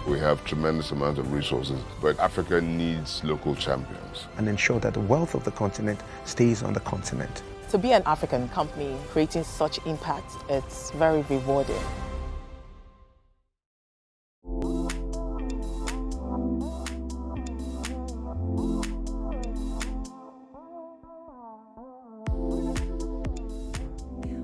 We have tremendous amounts of resources, but Africa needs local champions. And ensure that the wealth of the continent stays on the continent. To be an African company creating such impact, it's very rewarding.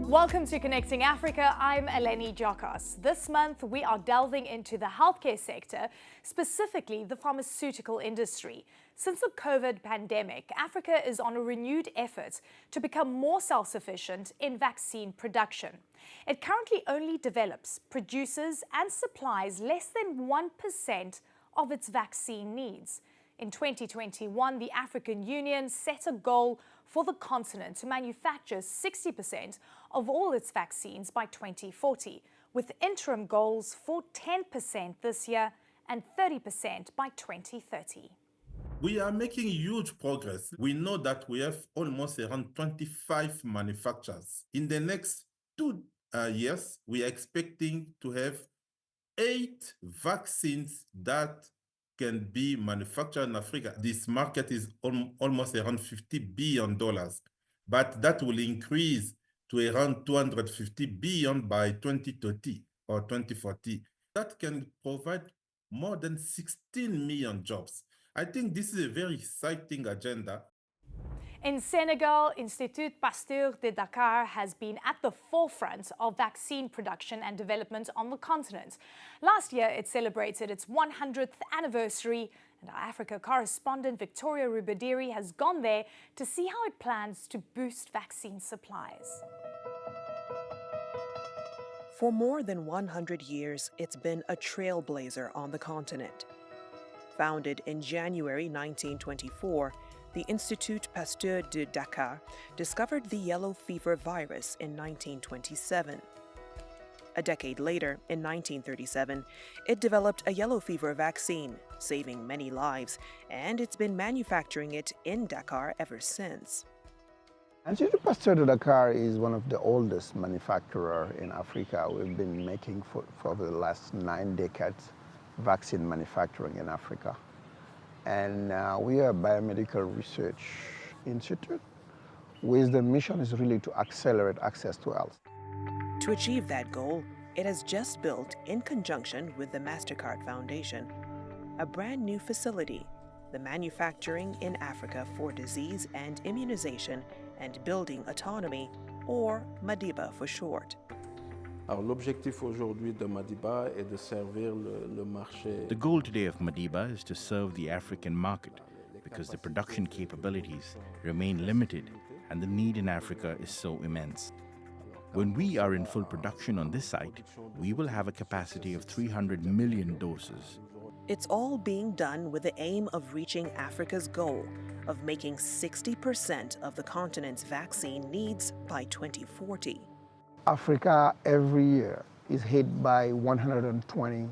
Welcome to Connecting Africa. I'm Eleni Jokas. This month, we are delving into the healthcare sector, specifically the pharmaceutical industry. Since the COVID pandemic, Africa is on a renewed effort to become more self-sufficient in vaccine production. It currently only develops, produces, and supplies less than 1% of its vaccine needs. In 2021, the African Union set a goal for the continent to manufacture 60% of all its vaccines by 2040, with interim goals for 10% this year and 30% by 2030. We are making huge progress. We know that we have almost around 25 manufacturers. In the next 2 years, we are expecting to have 8 vaccines that can be manufactured in Africa. This market is almost around $50 billion, but that will increase to around $250 billion by 2030 or 2040. That can provide more than 16 million jobs. I think this is a very exciting agenda. In Senegal, Institut Pasteur de Dakar has been at the forefront of vaccine production and development on the continent. Last year, it celebrated its 100th anniversary, and our Africa correspondent Victoria Rubadiri has gone there to see how it plans to boost vaccine supplies. For more than 100 years, it's been a trailblazer on the continent. Founded in January 1924, the Institut Pasteur de Dakar discovered the yellow fever virus in 1927. A decade later, in 1937, it developed a yellow fever vaccine, saving many lives, and it's been manufacturing it in Dakar ever since. Institut Pasteur de Dakar is one of the oldest manufacturers in Africa. We've been making for the last 9 decades vaccine manufacturing in Africa. And we are a biomedical research institute, with the mission is really to accelerate access to health. To achieve that goal, it has just built, in conjunction with the MasterCard Foundation, a brand new facility, the Manufacturing in Africa for Disease and Immunization and Building Autonomy, or MADIBA for short. L'objectif aujourd'hui de Madiba est de servir le marché. The goal today of Madiba is to serve the African market because the production capabilities remain limited and the need in Africa is so immense. When we are in full production on this site, we will have a capacity of 300 million doses. It's all being done with the aim of reaching Africa's goal of making 60% of the continent's vaccine needs by 2040. Africa every year is hit by 120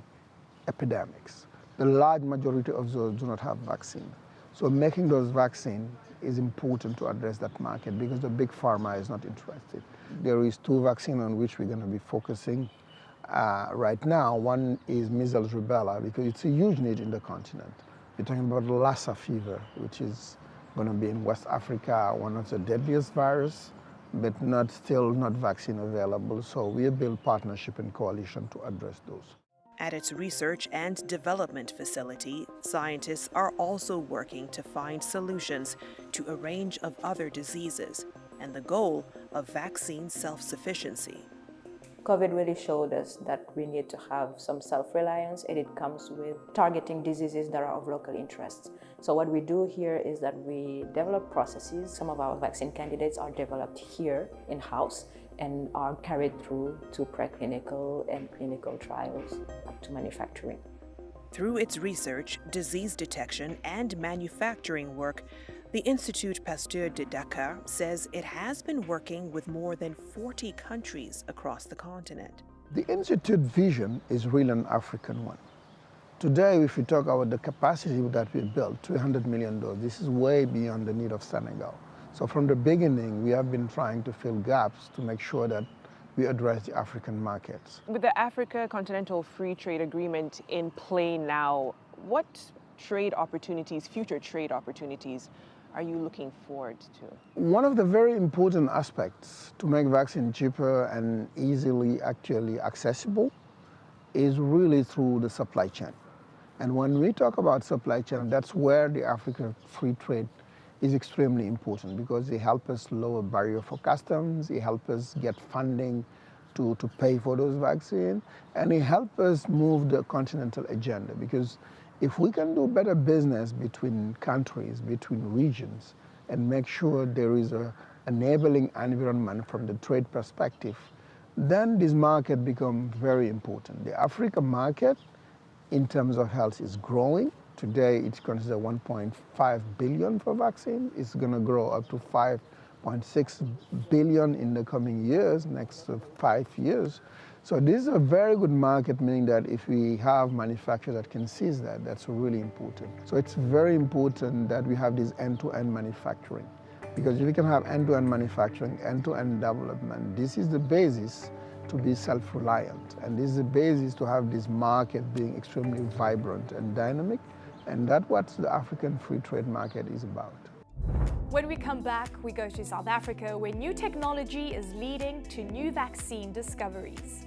epidemics. The large majority of those do not have vaccine. So making those vaccines is important to address that market because the big pharma is not interested. There is 2 vaccines on which we're going to be focusing right now. One is measles rubella because it's a huge need in the continent. We're talking about Lassa fever, which is going to be in West Africa, one of the deadliest viruses, but still not vaccine available. So we have built partnership and coalition to address those. At its research and development facility, scientists are also working to find solutions to a range of other diseases and the goal of vaccine self-sufficiency. COVID really showed us that we need to have some self-reliance, and it comes with targeting diseases that are of local interest. So what we do here is that we develop processes. Some of our vaccine candidates are developed here in-house and are carried through to preclinical and clinical trials up to manufacturing. Through its research, disease detection, and manufacturing work, the Institut Pasteur de Dakar says it has been working with more than 40 countries across the continent. The Institute vision is really an African one. Today, if we talk about the capacity that we built, $300 million, this is way beyond the need of Senegal. So from the beginning, we have been trying to fill gaps to make sure that we address the African markets. With the Africa Continental Free Trade Agreement in play now, what trade opportunities, future trade opportunities, are you looking forward to? One of the very important aspects to make vaccine cheaper and easily actually accessible is really through the supply chain. And when we talk about supply chain, that's where the African free trade is extremely important, because it helps us lower barrier for customs, it helps us get funding to pay for those vaccines, and it helps us move the continental agenda, because if we can do better business between countries, between regions, and make sure there is an enabling environment from the trade perspective, then this market becomes very important. The African market, in terms of health, is growing. Today, it's considered 1.5 billion for vaccine. It's going to grow up to 5.6 billion in the coming years, next 5 years. So this is a very good market, meaning that if we have manufacturers that can seize that, that's really important. So it's very important that we have this end-to-end manufacturing, because if we can have end-to-end manufacturing, end-to-end development, this is the basis to be self-reliant. And this is the basis to have this market being extremely vibrant and dynamic. And that's what the African free trade market is about. When we come back, we go to South Africa, where new technology is leading to new vaccine discoveries.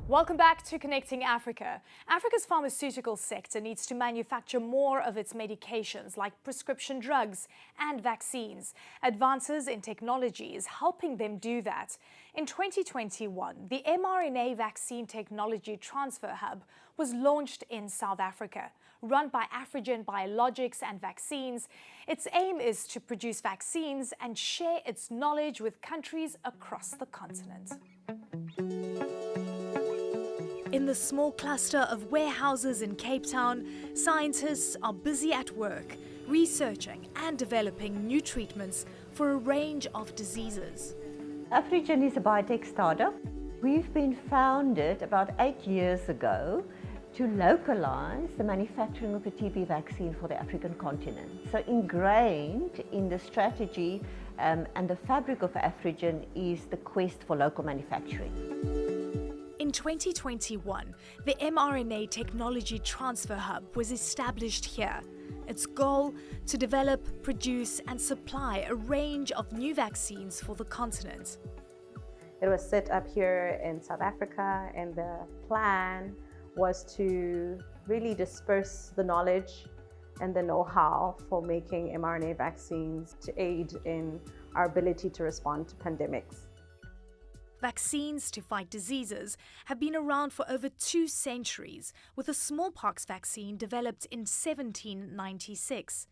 Welcome back to Connecting Africa. Africa's pharmaceutical sector needs to manufacture more of its medications, like prescription drugs and vaccines. Advances in technology is helping them do that. In 2021, the mRNA Vaccine Technology Transfer Hub was launched in South Africa. Run by Afrigen Biologics and Vaccines, its aim is to produce vaccines and share its knowledge with countries across the continent. In the small cluster of warehouses in Cape Town, scientists are busy at work, researching and developing new treatments for a range of diseases. Afrigen is a biotech startup. We've been founded about 8 years ago to localize the manufacturing of a TB vaccine for the African continent. So ingrained in the strategy and the fabric of Afrigen is the quest for local manufacturing. In 2021, the mRNA Technology Transfer Hub was established here. Its goal, to develop, produce and supply a range of new vaccines for the continent. It was set up here in South Africa, and the plan was to really disperse the knowledge and the know-how for making mRNA vaccines to aid in our ability to respond to pandemics. Vaccines to fight diseases have been around for over 2 centuries, with the smallpox vaccine developed in 1796.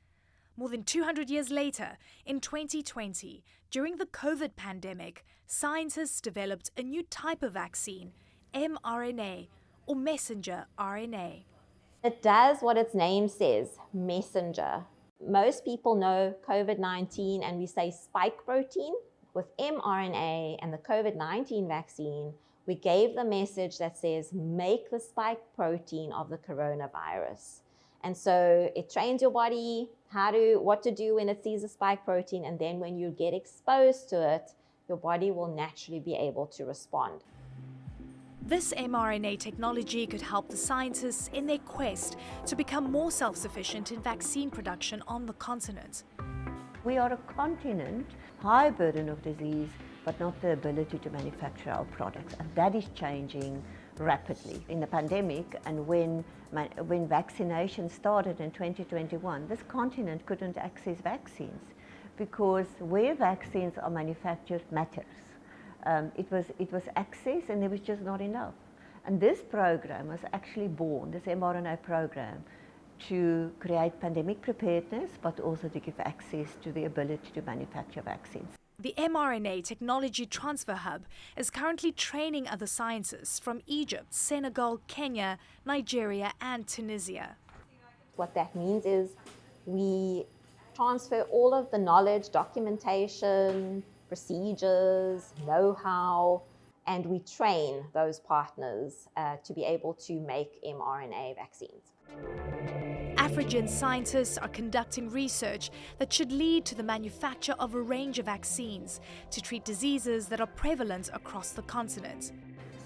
More than 200 years later, in 2020, during the COVID pandemic, scientists developed a new type of vaccine, mRNA, or messenger RNA. It does what its name says, messenger. Most people know COVID-19 and we say spike protein. With mRNA and the COVID-19 vaccine, we gave the message that says, make the spike protein of the coronavirus. And so it trains your body what to do when it sees a spike protein, and then when you get exposed to it, your body will naturally be able to respond. This mRNA technology could help the scientists in their quest to become more self-sufficient in vaccine production on the continent. We are a continent, high burden of disease, but not the ability to manufacture our products. And that is changing rapidly. In the pandemic and when vaccination started in 2021, this continent couldn't access vaccines because where vaccines are manufactured matters. It was access, and there was just not enough. And this program was actually born, this mRNA program, to create pandemic preparedness, but also to give access to the ability to manufacture vaccines. The mRNA Technology Transfer Hub is currently training other scientists from Egypt, Senegal, Kenya, Nigeria and Tunisia. What that means is we transfer all of the knowledge, documentation, procedures, know-how, and we train those partners to be able to make mRNA vaccines. African scientists are conducting research that should lead to the manufacture of a range of vaccines to treat diseases that are prevalent across the continent.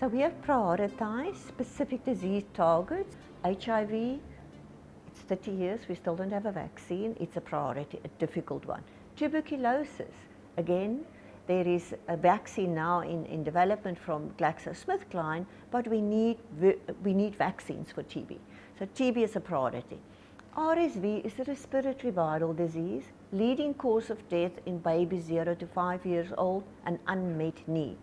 So we have prioritized specific disease targets. HIV, it's 30 years, we still don't have a vaccine. It's a priority, a difficult one. Tuberculosis, again, there is a vaccine now in development from GlaxoSmithKline, but we need vaccines for TB. So TB is a priority. RSV is a respiratory viral disease, leading cause of death in babies 0 to 5 years old, an unmet need.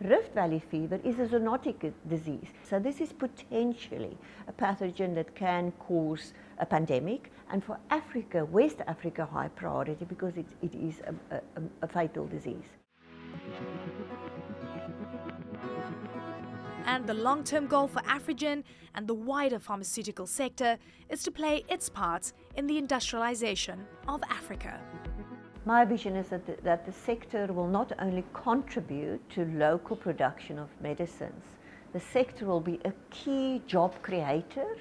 Rift Valley fever is a zoonotic disease. So this is potentially a pathogen that can cause a pandemic. And for Africa, West Africa, high priority because it is a fatal disease. And the long-term goal for Afrigen and the wider pharmaceutical sector is to play its part in the industrialization of Africa. My vision is that the sector will not only contribute to local production of medicines, the sector will be a key job creator,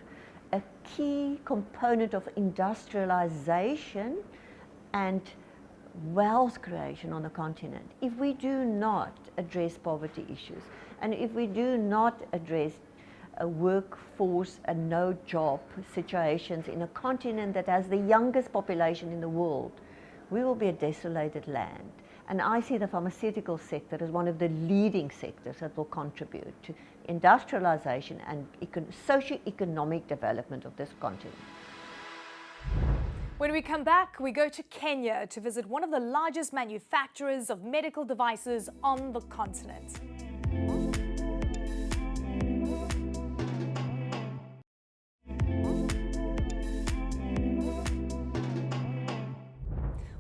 a key component of industrialization and wealth creation on the continent. If we do not address poverty issues, and if we do not address a workforce and no job situations in a continent that has the youngest population in the world, we will be a desolated land. And I see the pharmaceutical sector as one of the leading sectors that will contribute to industrialization and socio-economic development of this continent. When we come back, we go to Kenya to visit one of the largest manufacturers of medical devices on the continent.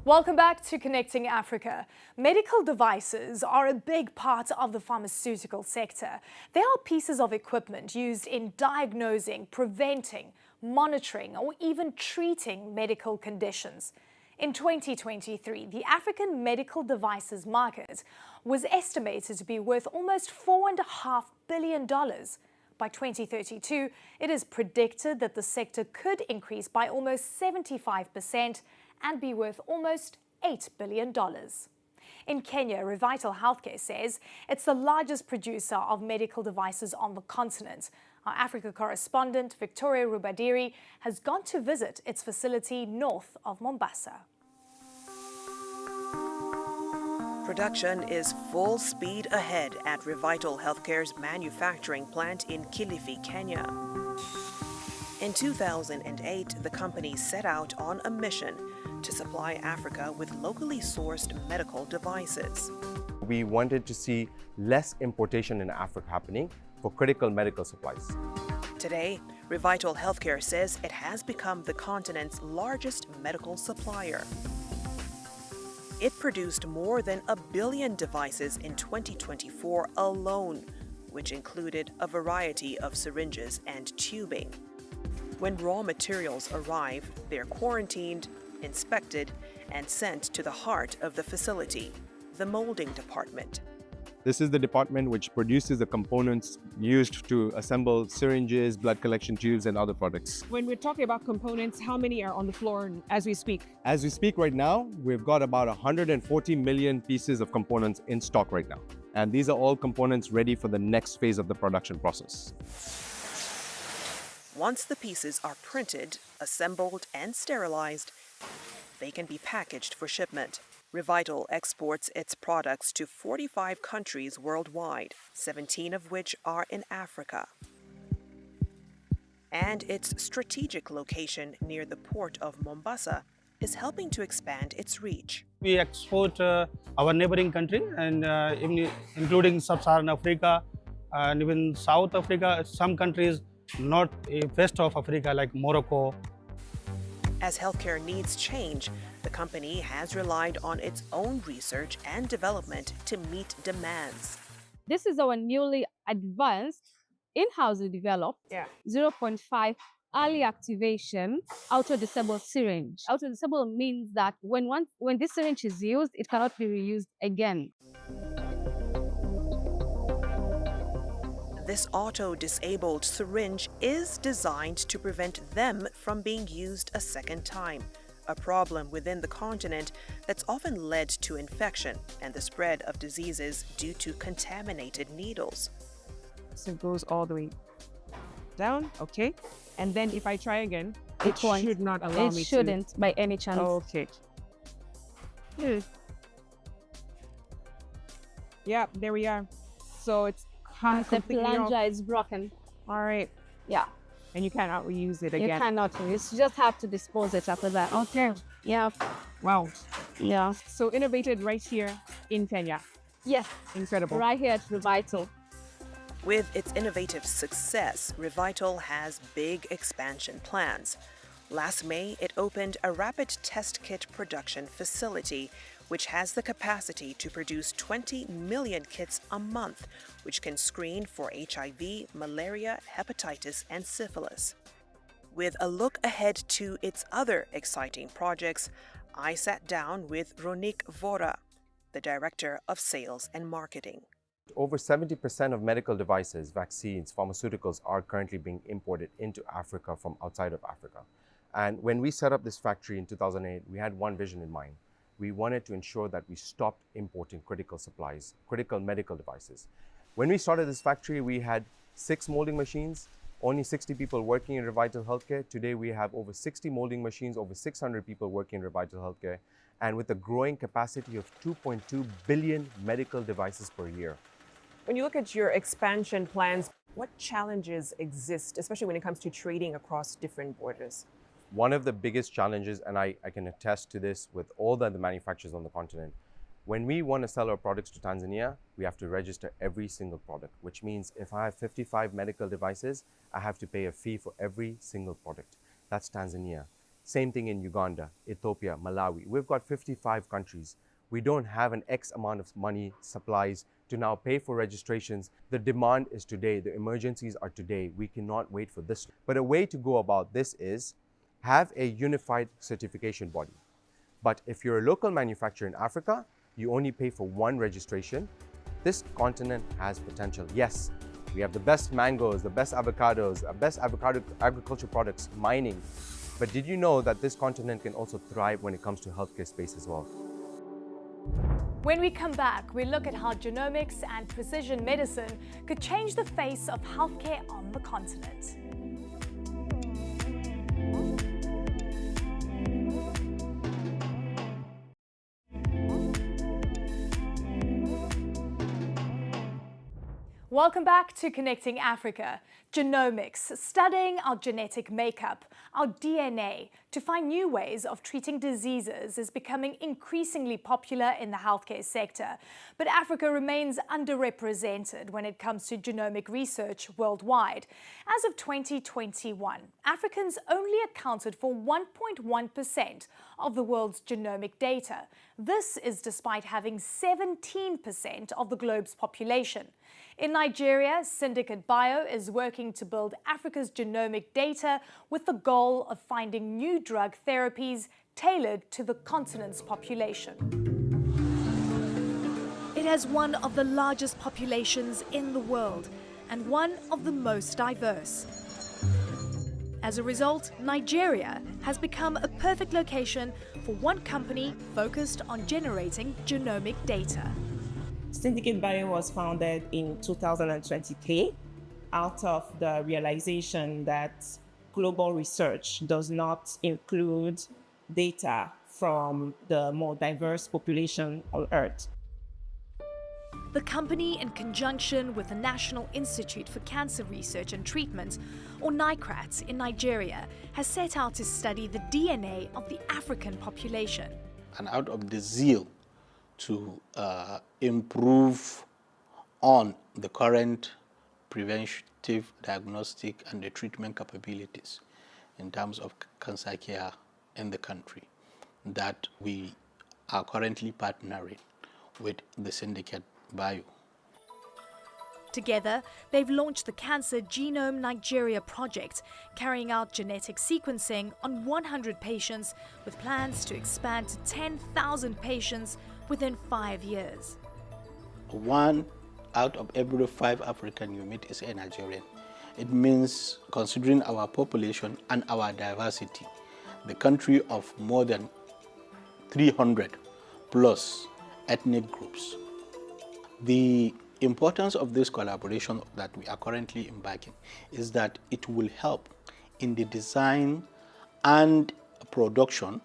Welcome back to Connecting Africa. Medical devices are a big part of the pharmaceutical sector. They are pieces of equipment used in diagnosing, preventing, monitoring, or even treating medical conditions. In 2023, the African medical devices market was estimated to be worth almost $4.5 billion. By 2032, it is predicted that the sector could increase by almost 75% and be worth almost $8 billion. In Kenya, Revital Healthcare says it's the largest producer of medical devices on the continent. Our Africa correspondent, Victoria Rubadiri, has gone to visit its facility north of Mombasa. Production is full speed ahead at Revital Healthcare's manufacturing plant in Kilifi, Kenya. In 2008, the company set out on a mission to supply Africa with locally sourced medical devices. We wanted to see less importation in Africa happening for critical medical supplies. Today, Revital Healthcare says it has become the continent's largest medical supplier. It produced more than 1 billion devices in 2024 alone, which included a variety of syringes and tubing. When raw materials arrive, they're quarantined, inspected, and sent to the heart of the facility, the molding department. This is the department which produces the components used to assemble syringes, blood collection tubes, and other products. When we're talking about components, how many are on the floor as we speak? As we speak right now, we've got about 140 million pieces of components in stock right now. And these are all components ready for the next phase of the production process. Once the pieces are printed, assembled, and sterilized, they can be packaged for shipment. Revital exports its products to 45 countries worldwide, 17 of which are in Africa. And its strategic location near the port of Mombasa is helping to expand its reach. We export our neighboring country, and including Sub-Saharan Africa and even South Africa, some countries north-west of Africa like Morocco. As healthcare needs change, the company has relied on its own research and development to meet demands. This is our newly advanced, in-house developed 0.5 early activation auto-disable syringe. Auto-disable means that when this syringe is used, it cannot be reused again. This auto-disabled syringe is designed to prevent them from being used a second time, a problem within the continent that's often led to infection and the spread of diseases due to contaminated needles. So it goes all the way down, okay. And then if I try again, it won't. should not allow me to. It shouldn't by any chance. Okay. Yeah, there we are. So it's The plunger is broken. All right. Yeah. And you cannot reuse it again. You cannot reuse. You just have to dispose it after that. Okay. Yeah. Wow. Yeah. So innovated right here in Kenya. Yes. Incredible. Right here at Revital. With its innovative success, Revital has big expansion plans. Last May, it opened a rapid test kit production facility, which has the capacity to produce 20 million kits a month, which can screen for HIV, malaria, hepatitis, and syphilis. With a look ahead to its other exciting projects, I sat down with Ronik Vora, the Director of Sales and Marketing. Over 70% of medical devices, vaccines, pharmaceuticals are currently being imported into Africa from outside of Africa. And when we set up this factory in 2008, we had one vision in mind. We wanted to ensure that we stopped importing critical supplies, critical medical devices. When we started this factory, we had 6 molding machines, only 60 people working in Revital Healthcare. Today, we have over 60 molding machines, over 600 people working in Revital Healthcare, and with a growing capacity of 2.2 billion medical devices per year. When you look at your expansion plans, what challenges exist, especially when it comes to trading across different borders? One of the biggest challenges, and I can attest to this with all the other manufacturers on the continent, when we want to sell our products to Tanzania, we have to register every single product, which means if I have 55 medical devices, I have to pay a fee for every single product. That's Tanzania. Same thing in Uganda, Ethiopia, Malawi. We've got 55 countries. We don't have an X amount of money, supplies to now pay for registrations. The demand is today, the emergencies are today. We cannot wait for this. But a way to go about this is have a unified certification body. But if you're a local manufacturer in Africa, you only pay for one registration. This continent has potential. Yes, we have the best mangoes, the best avocados, best avocado agriculture products, mining. But did you know that this continent can also thrive when it comes to healthcare space as well? When we come back, we look at how genomics and precision medicine could change the face of healthcare on the continent. Welcome back to Connecting Africa. Genomics, studying our genetic makeup, our DNA, to find new ways of treating diseases is becoming increasingly popular in the healthcare sector. But Africa remains underrepresented when it comes to genomic research worldwide. As of 2021, Africans only accounted for 1.1% of the world's genomic data. This is despite having 17% of the globe's population. In Nigeria, Syndicate Bio is working to build Africa's genomic data with the goal of finding new drug therapies tailored to the continent's population. It has one of the largest populations in the world and one of the most diverse. As a result, Nigeria has become a perfect location for one company focused on generating genomic data. Syndicate Bio was founded in 2023 out of the realization that global research does not include data from the more diverse population on Earth. The company, in conjunction with the National Institute for Cancer Research and Treatment, or NICRAT, in Nigeria, has set out to study the DNA of the African population. And out of the zeal to improve on the current preventive, diagnostic, and the treatment capabilities in terms of cancer care in the country, that we are currently partnering with the Syndicate Bio. Together, they've launched the Cancer Genome Nigeria project, carrying out genetic sequencing on 100 patients with plans to expand to 10,000 patients within 5 years. One out of every 5 African you meet is a Nigerian. It means, considering our population and our diversity, the country of more than 300 plus ethnic groups. The importance of this collaboration that we are currently embarking is that it will help in the design and production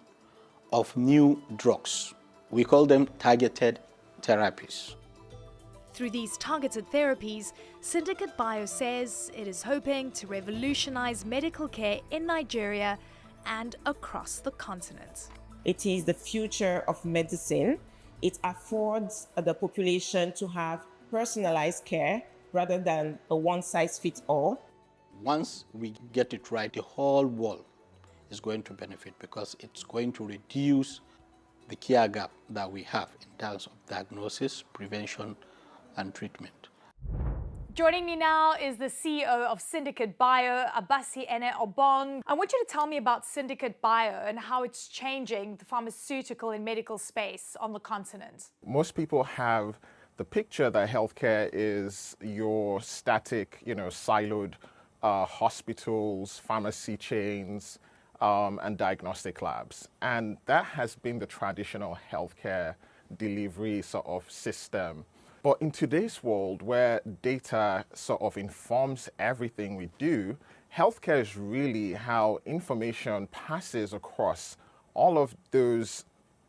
of new drugs. We call them targeted therapies. Through these targeted therapies, Syndicate Bio says it is hoping to revolutionize medical care in Nigeria and across the continent. It is the future of medicine. It affords the population to have personalized care rather than a one-size-fits-all. Once we get it right, the whole world is going to benefit because it's going to reduce the care gap that we have in terms of diagnosis, prevention, and treatment. Joining me now is the CEO of Syndicate Bio, Abasi Ene Obong. I want you to tell me about Syndicate Bio and how it's changing the pharmaceutical and medical space on the continent. Most people have the picture that healthcare is your static, siloed hospitals, pharmacy chains, and diagnostic labs. And that has been the traditional healthcare delivery sort of system. But in today's world, where data sort of informs everything we do, healthcare is really how information passes across all of those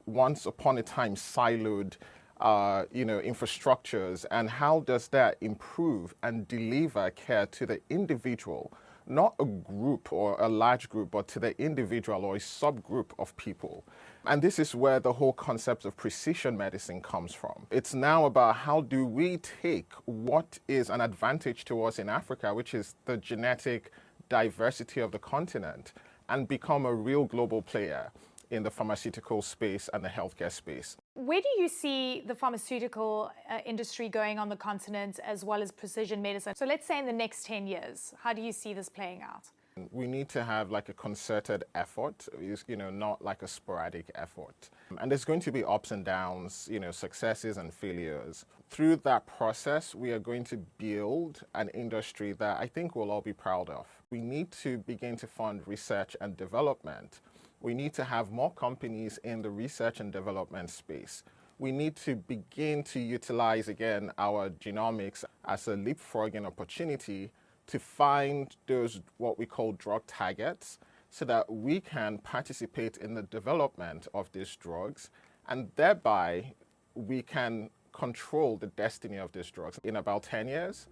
once upon a time siloed infrastructures, and how does that improve and deliver care to the individual, not a group or a large group, but to the individual or a subgroup of people. And this is where the whole concept of precision medicine comes from. It's now about how do we take what is an advantage to us in Africa, which is the genetic diversity of the continent, and become a real global player in the pharmaceutical space and the healthcare space. Where do you see the pharmaceutical industry going on the continent, as well as precision medicine? So let's say in the next 10 years, how do you see this playing out? We need to have like a concerted effort, not like a sporadic effort. And there's going to be ups and downs, successes and failures. Through that process, we are going to build an industry that I think we'll all be proud of. We need to begin to fund research and development. We need to have more companies in the research and development space. We need to begin to utilize, again, our genomics as a leapfrogging opportunity to find those what we call drug targets so that we can participate in the development of these drugs, and thereby we can control the destiny of these drugs. In about 10 years,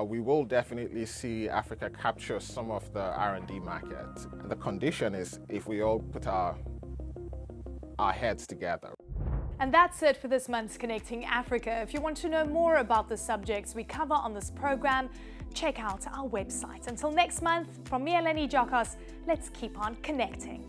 we will definitely see Africa capture some of the R&D market. The condition is if we all put our heads together. And that's it for this month's Connecting Africa. If you want to know more about the subjects we cover on this program, check out our website. Until next month, from me, Eleni Jokos, let's keep on connecting.